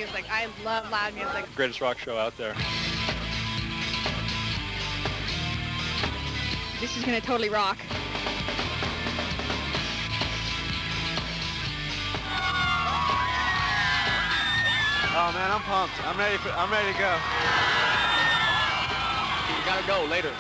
music. I love loud music. Greatest rock show out there. This is going to totally rock. Oh man, I'm pumped. I'm ready to go. You gotta go later.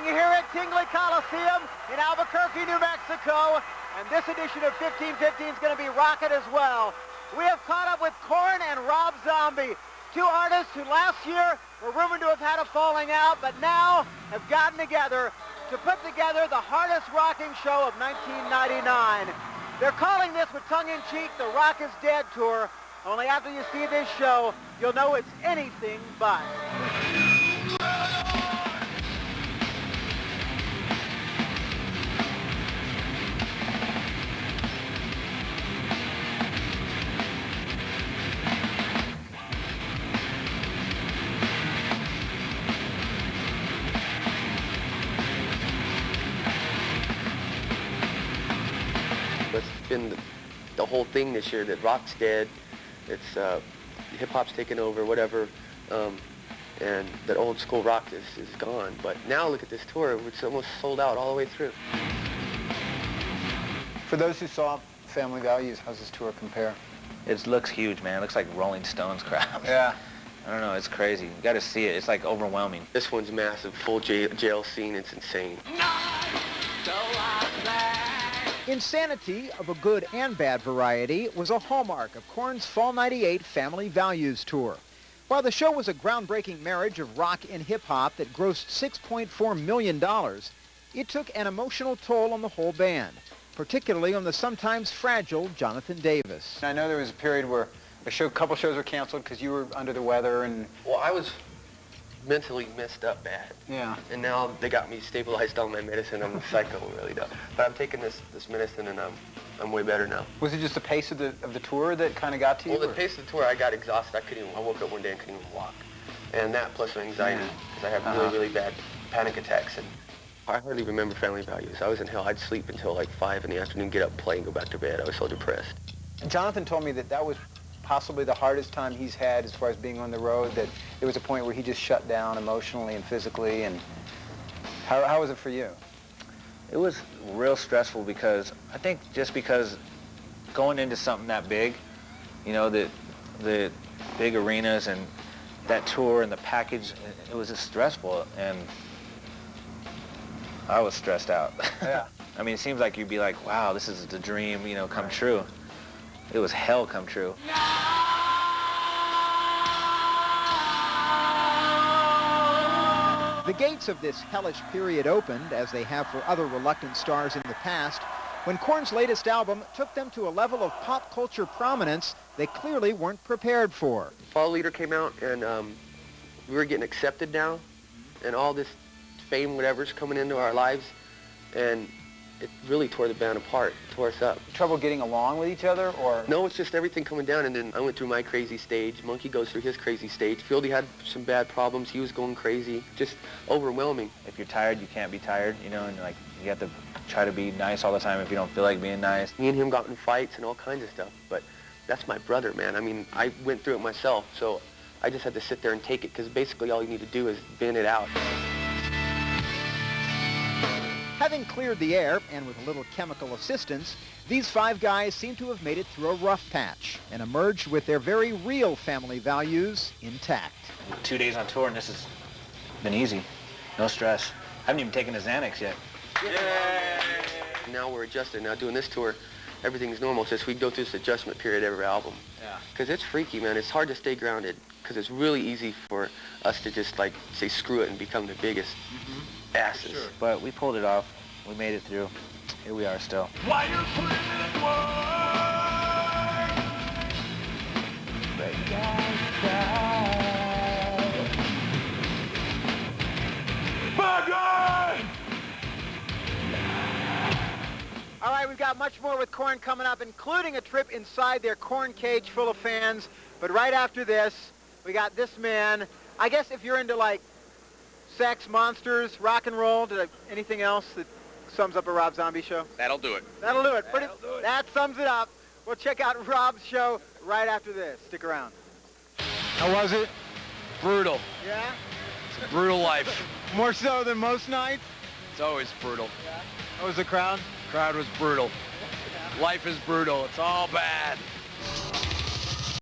Here at Tingley Coliseum in Albuquerque, New Mexico, and this edition of 1515 is going to be rocking as well. We have caught up with Korn and Rob Zombie, two artists who last year were rumored to have had a falling out, but now have gotten together to put together the hardest rocking show of 1999. They're calling this, with tongue-in-cheek, the Rock is Dead Tour. Only after you see this show, you'll know it's anything but. It's been the whole thing this year, that rock's dead, it's hip-hop's taken over, whatever, and that old school rock is gone. But now look at this tour, it's almost sold out all the way through. For those who saw Family Values, how's this tour compare? It looks huge, man. It looks like Rolling Stones crowd. Yeah. I don't know, it's crazy. You got to see it. It's like overwhelming. This one's massive, full jail scene, it's insane. Insanity of a good and bad variety was a hallmark of Korn's Fall '98 Family Values Tour. While the show was a groundbreaking marriage of rock and hip-hop that grossed $6.4 million, it took an emotional toll on the whole band, particularly on the sometimes fragile Jonathan Davis. I know there was a period where a couple shows were canceled because you were under the weather and... Well, I was mentally messed up bad. Yeah. And now they got me stabilized on my medicine. I'm a psycho, really, though. But I'm taking this medicine, and I'm way better now. Was it just the pace of the tour that kind of got to you? Well, the pace of the tour, I got exhausted. I woke up one day and couldn't even walk. And that plus my anxiety, because I have really, really bad panic attacks. And I hardly remember Family Values. I was in hell. I'd sleep until like 5 in the afternoon, get up, play, and go back to bed. I was so depressed. Jonathan told me that was possibly the hardest time he's had as far as being on the road, that there was a point where he just shut down emotionally and physically. And how was it for you? It was real stressful because I think just because going into something that big, you know, the big arenas and that tour and the package, it was just stressful, and I was stressed out. Yeah. I mean, it seems like you'd be like, wow, this is the dream, you know, come true. It was hell come true. The gates of this hellish period opened, as they have for other reluctant stars in the past, when Korn's latest album took them to a level of pop culture prominence they clearly weren't prepared for. Fall Leader came out, and we were getting accepted now, and all this fame, whatever's coming into our lives, and it really tore the band apart, tore us up. Trouble getting along with each other, or? No, it's just everything coming down, and then I went through my crazy stage. Monkey goes through his crazy stage. Fieldy had some bad problems. He was going crazy. Just overwhelming. If you're tired, you can't be tired, you know, and like you have to try to be nice all the time if you don't feel like being nice. Me and him got in fights and all kinds of stuff, but that's my brother, man. I mean, I went through it myself, so I just had to sit there and take it, because basically all you need to do is vent it out. Having cleared the air, and with a little chemical assistance, these 5 guys seem to have made it through a rough patch and emerged with their very real family values intact. 2 days on tour, and this has been easy. No stress. I haven't even taken a Xanax yet. Yay! Now we're adjusted. Now doing this tour, everything's normal. It's just we go through this adjustment period every album. Yeah. Because it's freaky, man. It's hard to stay grounded, because it's really easy for us to just like say screw it and become the biggest asses. Sure. But we pulled it off. We made it through. Here we are still. Why you put it in All right, we've got much more with Korn coming up, including a trip inside their Korn cage full of fans. But right after this, we got this man. I guess if you're into like sex, monsters, rock and roll. Anything else that sums up a Rob Zombie show? That'll do it. That'll do it. That sums it up. We'll check out Rob's show right after this. Stick around. How was it? Brutal. Yeah? It's a brutal life. More so than most nights? It's always brutal. How was the crowd? Crowd was brutal. Life is brutal. It's all bad.